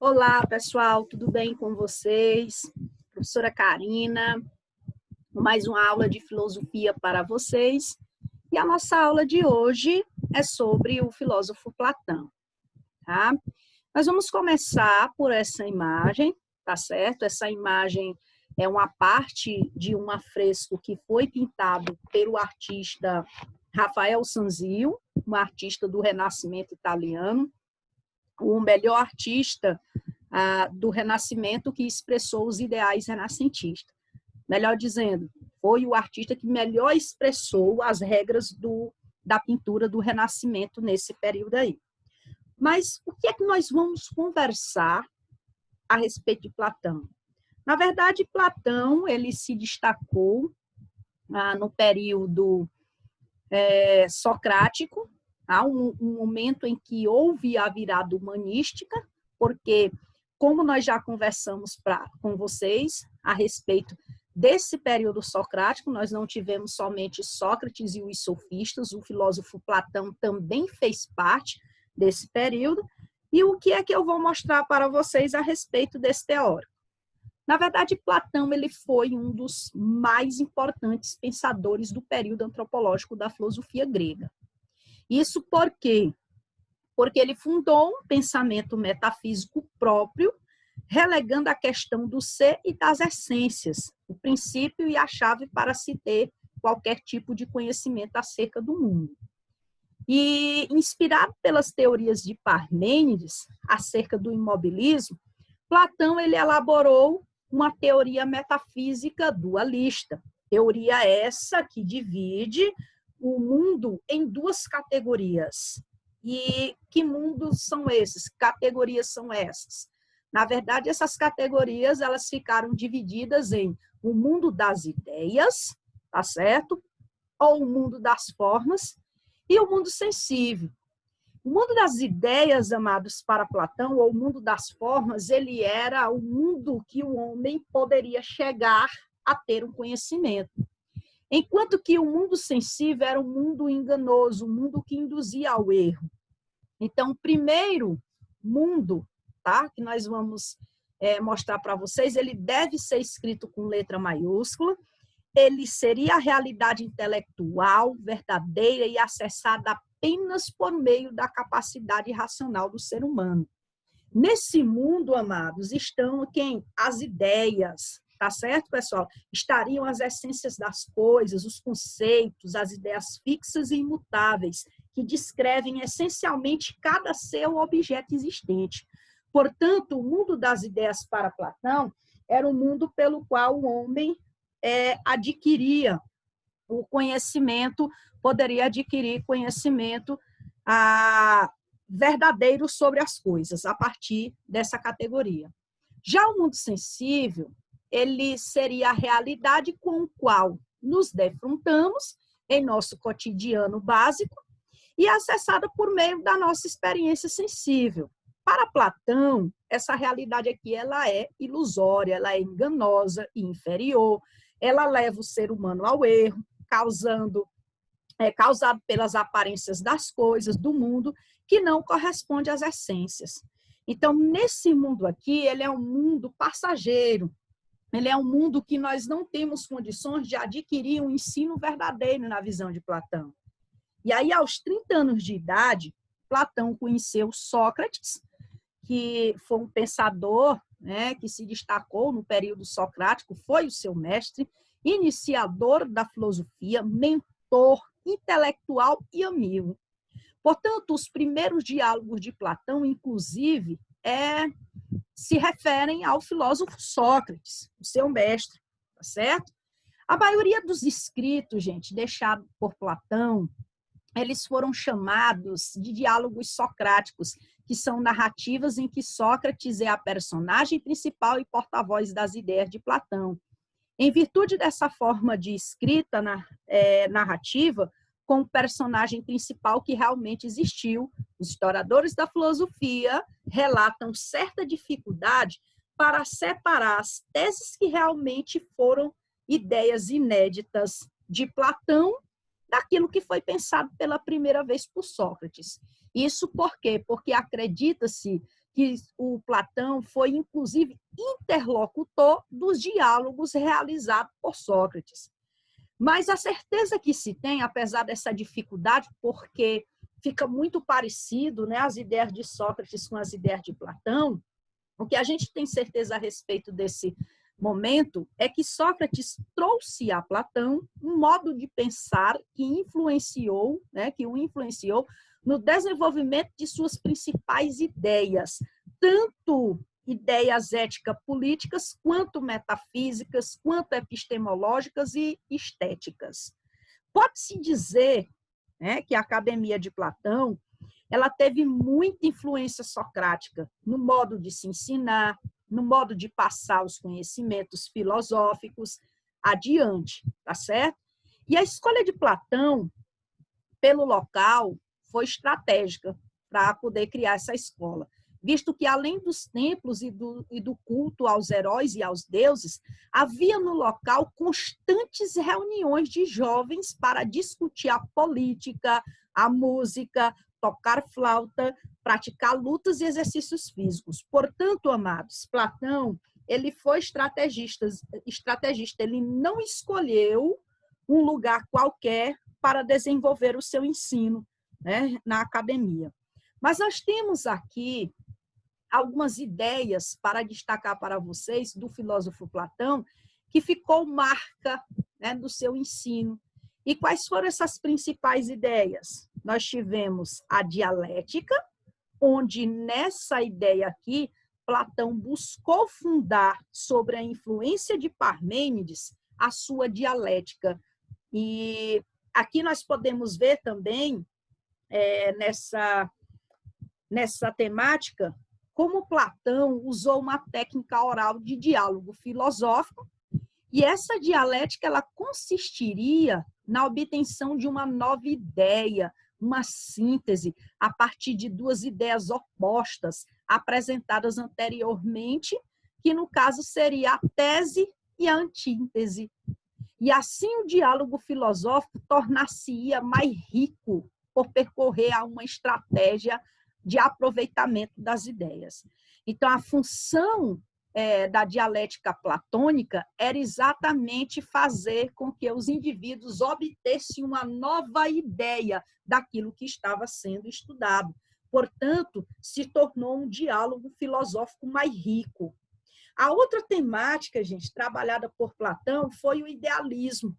Olá, pessoal, tudo bem com vocês? Professora Karina, mais uma aula de filosofia para vocês. E a nossa aula de hoje é sobre o filósofo Platão, tá? Nós vamos começar por essa imagem, tá certo? Essa imagem é uma parte de um afresco que foi pintado pelo artista Rafael Sanzio, um artista do Renascimento italiano, o melhor artista do Renascimento que expressou os ideais renascentistas. Melhor dizendo, foi o artista que melhor expressou as regras da pintura do Renascimento nesse período aí. Mas o que é que nós vamos conversar a respeito de Platão? Na verdade, Platão ele se destacou no período socrático, um momento em que houve a virada humanística, porque, como nós já conversamos com vocês a respeito desse período socrático, nós não tivemos somente Sócrates e os sofistas, o filósofo Platão também fez parte desse período. E o que é que eu vou mostrar para vocês a respeito desse teórico? Na verdade, Platão ele foi um dos mais importantes pensadores do período antropológico da filosofia grega. Isso por quê? Porque ele fundou um pensamento metafísico próprio, relegando a questão do ser e das essências, o princípio e a chave para se ter qualquer tipo de conhecimento acerca do mundo. E, inspirado pelas teorias de Parmênides acerca do imobilismo, Platão ele elaborou uma teoria metafísica dualista. Teoria essa que divide o mundo em duas categorias. E que mundos são esses? Categorias são essas? Na verdade, essas categorias elas ficaram divididas em o mundo das ideias, tá certo? Ou o mundo das formas e o mundo sensível. O mundo das ideias, amados, para Platão, ou o mundo das formas, ele era o mundo que o homem poderia chegar a ter um conhecimento. Enquanto que o mundo sensível era um mundo enganoso, um mundo que induzia ao erro. Então, o primeiro mundo, tá, que nós vamos mostrar para vocês, ele deve ser escrito com letra maiúscula, ele seria a realidade intelectual, verdadeira e acessada apenas por meio da capacidade racional do ser humano. Nesse mundo, amados, estão quem? As ideias, tá certo, pessoal? Estariam as essências das coisas, os conceitos, as ideias fixas e imutáveis, que descrevem essencialmente cada ser ou objeto existente. Portanto, o mundo das ideias para Platão era um mundo pelo qual o homem adquiria o conhecimento, poderia adquirir conhecimento verdadeiro sobre as coisas, a partir dessa categoria. Já o mundo sensível, ele seria a realidade com a qual nos defrontamos em nosso cotidiano básico e acessada por meio da nossa experiência sensível. Para Platão, essa realidade aqui ela é ilusória, ela é enganosa e inferior, ela leva o ser humano ao erro, causado pelas aparências das coisas, do mundo, que não corresponde às essências. Então, nesse mundo aqui, ele é um mundo passageiro, ele é um mundo que nós não temos condições de adquirir um ensino verdadeiro na visão de Platão. E aí, aos 30 anos de idade, Platão conheceu Sócrates, que foi um pensador, né, que se destacou no período socrático, foi o seu mestre, iniciador da filosofia, mentor, intelectual e amigo. Portanto, os primeiros diálogos de Platão, inclusive, se referem ao filósofo Sócrates, o seu mestre, tá certo? A maioria dos escritos, gente, deixados por Platão, eles foram chamados de diálogos socráticos, que são narrativas em que Sócrates é a personagem principal e porta-voz das ideias de Platão. Em virtude dessa forma de escrita narrativa, com o personagem principal que realmente existiu, os historiadores da filosofia relatam certa dificuldade para separar as teses que realmente foram ideias inéditas de Platão daquilo que foi pensado pela primeira vez por Sócrates. Isso por quê? Porque acredita-se que o Platão foi, inclusive, interlocutor dos diálogos realizados por Sócrates. Mas a certeza que se tem, apesar dessa dificuldade, porque fica muito parecido, né, as ideias de Sócrates com as ideias de Platão, o que a gente tem certeza a respeito desse momento é que Sócrates trouxe a Platão um modo de pensar que influenciou, né, que o influenciou no desenvolvimento de suas principais ideias, tanto ideias ética-políticas, quanto metafísicas, quanto epistemológicas e estéticas. Pode-se dizer, né, que a Academia de Platão ela teve muita influência socrática no modo de se ensinar, no modo de passar os conhecimentos filosóficos adiante, tá certo? E a escolha de Platão pelo local foi estratégica para poder criar essa escola, visto que, além dos templos e do culto aos heróis e aos deuses, havia no local constantes reuniões de jovens para discutir a política, a música, tocar flauta, praticar lutas e exercícios físicos. Portanto, amados, Platão, ele foi estrategista, ele não escolheu um lugar qualquer para desenvolver o seu ensino, né, na academia. Mas nós temos aqui algumas ideias para destacar para vocês do filósofo Platão, que ficou marca, né, do seu ensino. E quais foram essas principais ideias? Nós tivemos a dialética, onde nessa ideia aqui, Platão buscou fundar sobre a influência de Parmênides a sua dialética. E aqui nós podemos ver também, nessa temática, como Platão usou uma técnica oral de diálogo filosófico, e essa dialética ela consistiria na obtenção de uma nova ideia, uma síntese a partir de duas ideias opostas apresentadas anteriormente, que no caso seria a tese e a antíntese. E assim o diálogo filosófico tornar-se-ia mais rico por percorrer a uma estratégia de aproveitamento das ideias. Então, a função da dialética platônica era exatamente fazer com que os indivíduos obtessem uma nova ideia daquilo que estava sendo estudado. Portanto, se tornou um diálogo filosófico mais rico. A outra temática, gente, trabalhada por Platão foi o idealismo.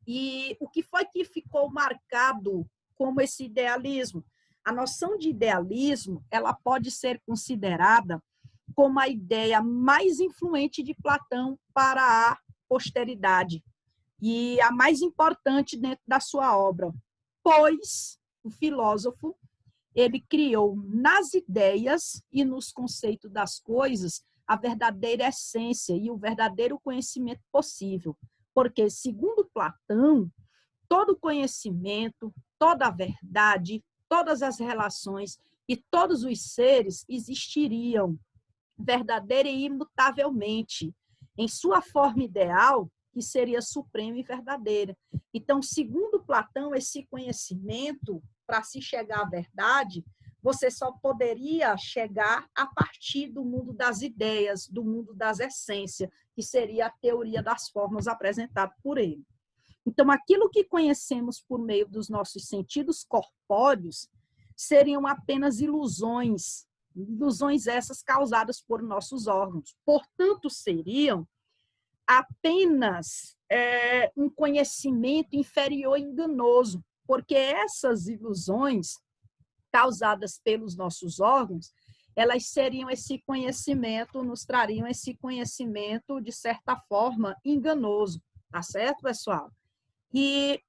E o que foi que ficou marcado como esse idealismo? A noção de idealismo, ela pode ser considerada como a ideia mais influente de Platão para a posteridade e a mais importante dentro da sua obra, pois o filósofo ele criou nas ideias e nos conceitos das coisas a verdadeira essência e o verdadeiro conhecimento possível, porque, segundo Platão, todo conhecimento, toda a verdade, todas as relações e todos os seres existiriam verdadeira e imutavelmente, em sua forma ideal, que seria suprema e verdadeira. Então, segundo Platão, esse conhecimento, para se chegar à verdade, você só poderia chegar a partir do mundo das ideias, do mundo das essências, que seria a teoria das formas apresentada por ele. Então, aquilo que conhecemos por meio dos nossos sentidos corpóreos seriam apenas ilusões essas causadas por nossos órgãos. Portanto, seriam apenas um conhecimento inferior e enganoso, porque essas ilusões causadas pelos nossos órgãos, elas seriam esse conhecimento, nos trariam esse conhecimento, de certa forma, enganoso. Tá certo, pessoal? E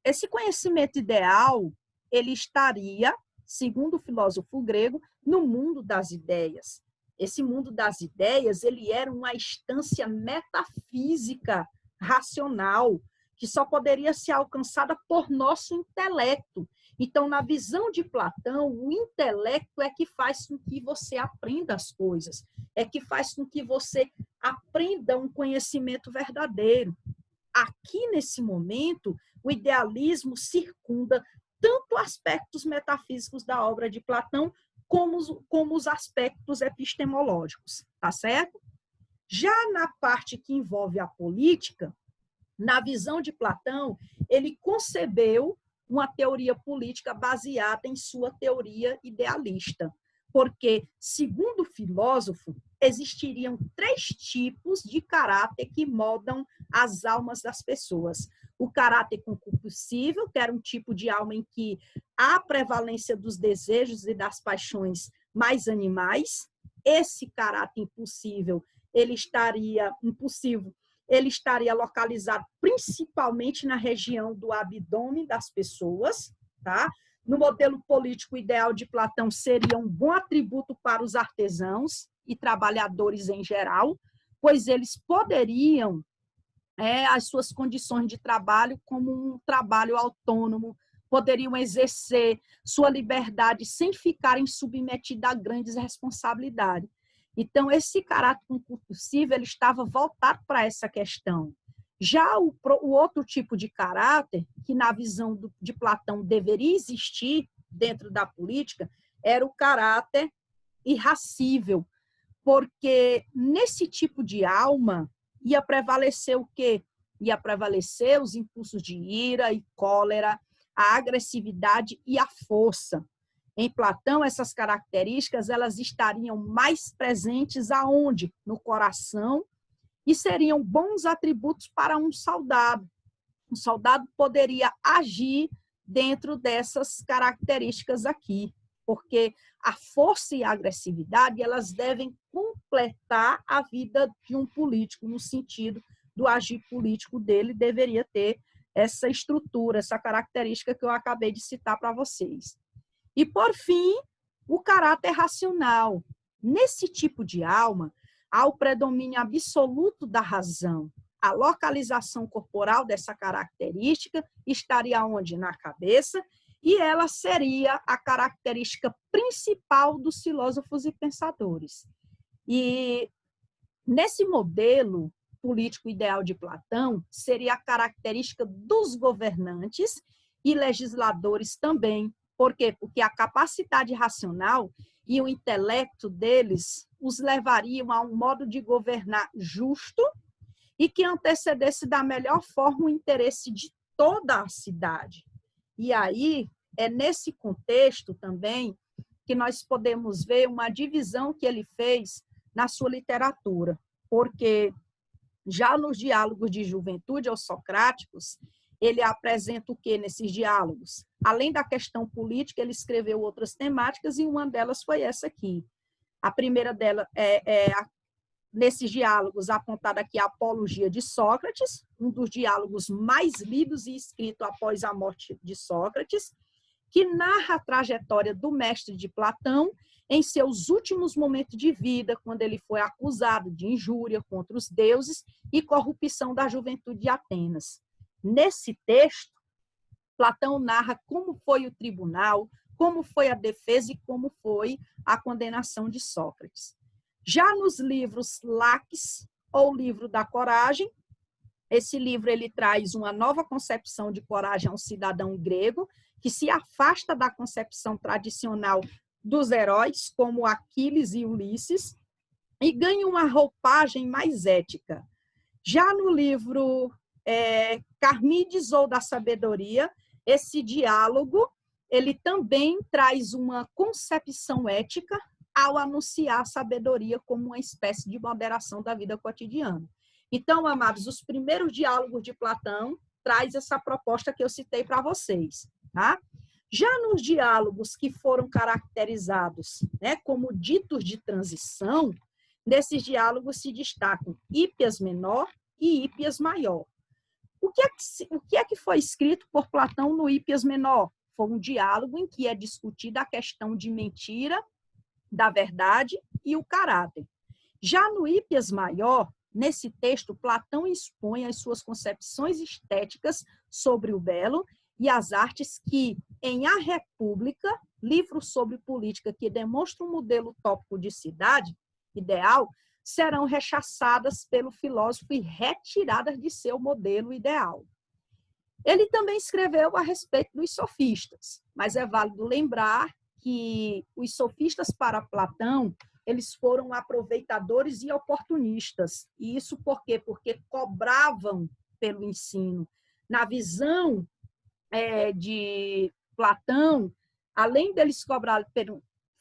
esse conhecimento ideal, ele estaria, segundo o filósofo grego, no mundo das ideias. Esse mundo das ideias, ele era uma instância metafísica, racional, que só poderia ser alcançada por nosso intelecto. Então, na visão de Platão, o intelecto é que faz com que você aprenda as coisas, é que faz com que você aprenda um conhecimento verdadeiro. Aqui, nesse momento, o idealismo circunda tanto aspectos metafísicos da obra de Platão, como os aspectos epistemológicos, tá certo? Já na parte que envolve a política, na visão de Platão, ele concebeu uma teoria política baseada em sua teoria idealista, porque, segundo o filósofo, existiriam 3 tipos de caráter que moldam as almas das pessoas. O caráter concupiscível, que era um tipo de alma em que há prevalência dos desejos e das paixões mais animais. Esse caráter impulsivo, ele estaria localizado principalmente na região do abdômen das pessoas, tá? No modelo político ideal de Platão, seria um bom atributo para os artesãos e trabalhadores em geral, pois eles poderiam, as suas condições de trabalho como um trabalho autônomo, poderiam exercer sua liberdade sem ficarem submetidos a grandes responsabilidades. Então, esse caráter concupiscível, ele estava voltado para essa questão. Já o outro tipo de caráter, que na visão de Platão deveria existir dentro da política, era o caráter irascível, porque nesse tipo de alma ia prevalecer o quê? Ia prevalecer os impulsos de ira e cólera, a agressividade e a força. Em Platão, essas características elas estariam mais presentes aonde? No coração, e seriam bons atributos para um soldado. Um soldado poderia agir dentro dessas características aqui, porque a força e a agressividade elas devem completar a vida de um político, no sentido do agir político dele deveria ter essa estrutura, essa característica que eu acabei de citar para vocês. E, por fim, o caráter racional. Nesse tipo de alma, há o predomínio absoluto da razão. A localização corporal dessa característica estaria onde? Na cabeça, e ela seria a característica principal dos filósofos e pensadores. E nesse modelo político ideal de Platão, seria a característica dos governantes e legisladores também. Por quê? Porque a capacidade racional e o intelecto deles os levariam a um modo de governar justo e que antecedesse da melhor forma o interesse de toda a cidade. E aí, é nesse contexto também que nós podemos ver uma divisão que ele fez na sua literatura, porque já nos diálogos de juventude aos socráticos, ele apresenta o que nesses diálogos? Além da questão política, ele escreveu outras temáticas e uma delas foi essa aqui. A primeira dela nesses diálogos, apontada aqui a Apologia de Sócrates, um dos diálogos mais lidos e escrito após a morte de Sócrates, que narra a trajetória do mestre de Platão em seus últimos momentos de vida, quando ele foi acusado de injúria contra os deuses e corrupção da juventude de Atenas. Nesse texto, Platão narra como foi o tribunal, como foi a defesa e como foi a condenação de Sócrates. Já nos livros Laques, ou Livro da Coragem, esse livro ele traz uma nova concepção de coragem a um cidadão grego, que se afasta da concepção tradicional dos heróis, como Aquiles e Ulisses, e ganha uma roupagem mais ética. Já no livro Carmides ou da Sabedoria, esse diálogo ele também traz uma concepção ética ao anunciar a sabedoria como uma espécie de moderação da vida cotidiana. Então, amados, os primeiros diálogos de Platão traz essa proposta que eu citei para vocês, tá? Já nos diálogos que foram caracterizados, como ditos de transição, nesses diálogos se destacam Hípias Menor e Hípias Maior. O que é que foi escrito por Platão no Hípias Menor? Foi um diálogo em que é discutida a questão de mentira, da verdade e o caráter. Já no Hípias Maior, nesse texto, Platão expõe as suas concepções estéticas sobre o belo e as artes que, em A República, livro sobre política que demonstra um modelo utópico de cidade ideal, serão rechaçadas pelo filósofo e retiradas de seu modelo ideal. Ele também escreveu a respeito dos sofistas, mas é válido lembrar que os sofistas para Platão, eles foram aproveitadores e oportunistas. E isso por quê? Porque cobravam pelo ensino. Na visão de Platão, além deles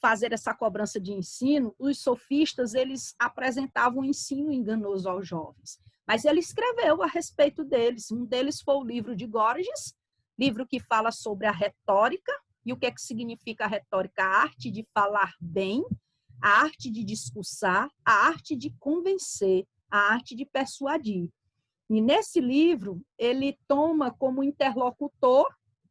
fazer essa cobrança de ensino, os sofistas eles apresentavam um ensino enganoso aos jovens. Mas ele escreveu a respeito deles. Um deles foi o livro de Gorgias, livro que fala sobre a retórica. E o que é que significa a retórica? A arte de falar bem, a arte de discursar, a arte de convencer, a arte de persuadir. E nesse livro, ele toma como interlocutor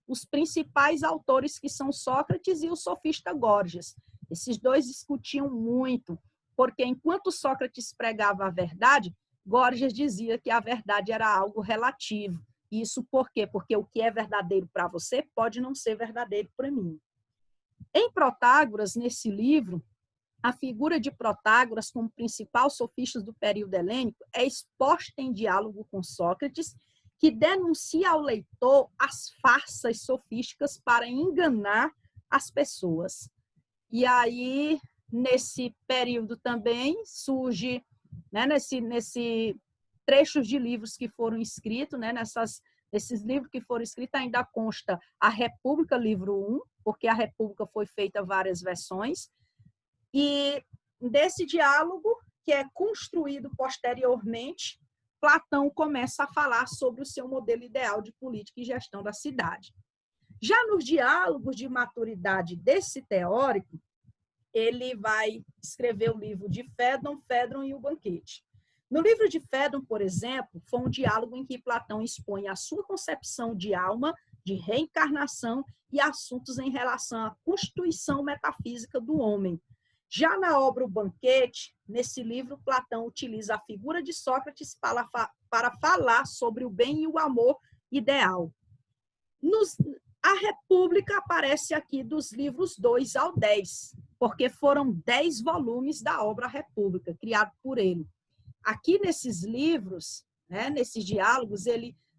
os principais autores, que são Sócrates e o sofista Gorgias. Esses dois discutiam muito, porque enquanto Sócrates pregava a verdade, Gorgias dizia que a verdade era algo relativo. Isso por quê? Porque o que é verdadeiro para você pode não ser verdadeiro para mim. Em Protágoras, nesse livro, a figura de Protágoras como principal sofista do período helênico é exposta em diálogo com Sócrates, que denuncia ao leitor as farsas sofísticas para enganar as pessoas. E aí, nesse período também, surge, né, nesse trechos de livros que foram escritos, né, nesses livros que foram escritos, ainda consta a República, livro 1, porque a República foi feita várias versões, e desse diálogo, que é construído posteriormente, Platão começa a falar sobre o seu modelo ideal de política e gestão da cidade. Já nos diálogos de maturidade desse teórico, ele vai escrever o livro de Fédon e o Banquete. No livro de Fédon, por exemplo, foi um diálogo em que Platão expõe a sua concepção de alma, de reencarnação e assuntos em relação à constituição metafísica do homem. Já na obra O Banquete, nesse livro, Platão utiliza a figura de Sócrates para falar sobre o bem e o amor ideal. A República aparece aqui dos livros 2 ao 10, porque foram 10 volumes da obra República, criado por ele. Aqui nesses livros, né, nesses diálogos,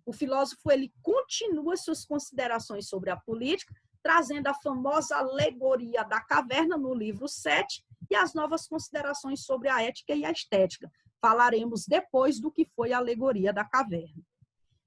o filósofo ele continua suas considerações sobre a política, trazendo a famosa alegoria da caverna no livro 7 e as novas considerações sobre a ética e a estética. Falaremos depois do que foi a alegoria da caverna.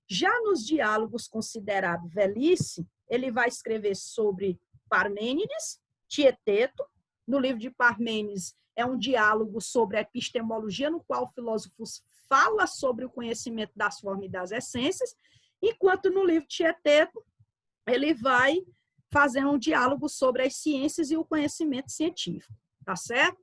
Já nos diálogos considerados velhice, ele vai escrever sobre Parmênides, Tieteto. No livro de Parmênides é um diálogo sobre a epistemologia, no qual o filósofo fala sobre o conhecimento das formas e das essências, enquanto no livro de Tieteto ele vai fazer um diálogo sobre as ciências e o conhecimento científico, tá certo?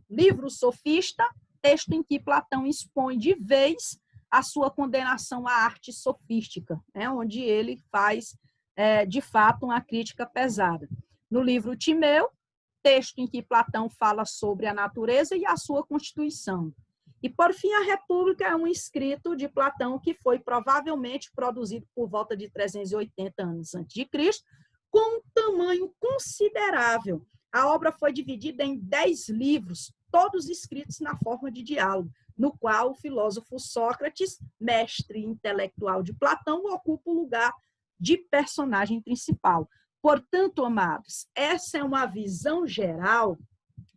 Livro Sofista, texto em que Platão expõe de vez a sua condenação à arte sofística, né, onde ele faz, de fato, uma crítica pesada. No livro Timeu, texto em que Platão fala sobre a natureza e a sua constituição. E, por fim, a República é um escrito de Platão que foi provavelmente produzido por volta de 380 anos antes de Cristo, com um tamanho considerável. A obra foi dividida em 10 livros, todos escritos na forma de diálogo, no qual o filósofo Sócrates, mestre intelectual de Platão, ocupa o lugar de personagem principal. Portanto, amados, essa é uma visão geral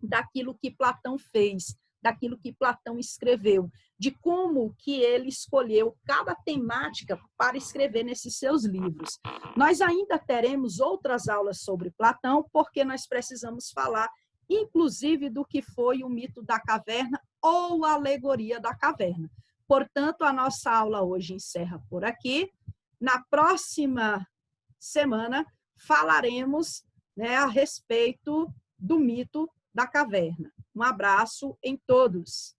daquilo que Platão fez, daquilo que Platão escreveu, de como que ele escolheu cada temática para escrever nesses seus livros. Nós ainda teremos outras aulas sobre Platão, porque nós precisamos falar, inclusive, do que foi o mito da caverna ou a alegoria da caverna. Portanto, a nossa aula hoje encerra por aqui. Na próxima semana, falaremos, né, a respeito do mito da caverna. Um abraço em todos.